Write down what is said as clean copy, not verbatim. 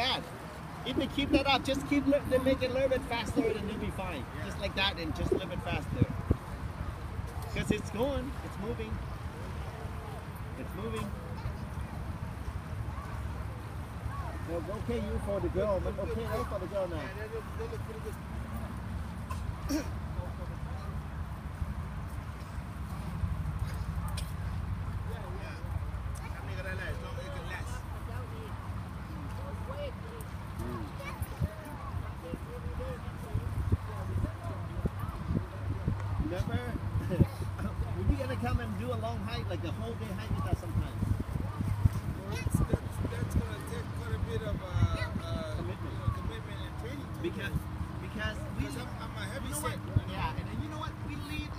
bad. If they keep that up, just keep they make it a little bit faster and you'll be fine. Yeah. Just like that and just a little bit faster. Because it's going, it's moving. It's moving. So okay you for the girl, but okay right for the girl now. Yeah, they look pretty good. Remember? We're gonna come and do a long hike, like a whole day hike with us sometimes. Well, that's gonna take quite a bit of commitment and training. Because we I'm a heavy you know set. what? Yeah, and then you know what? We leave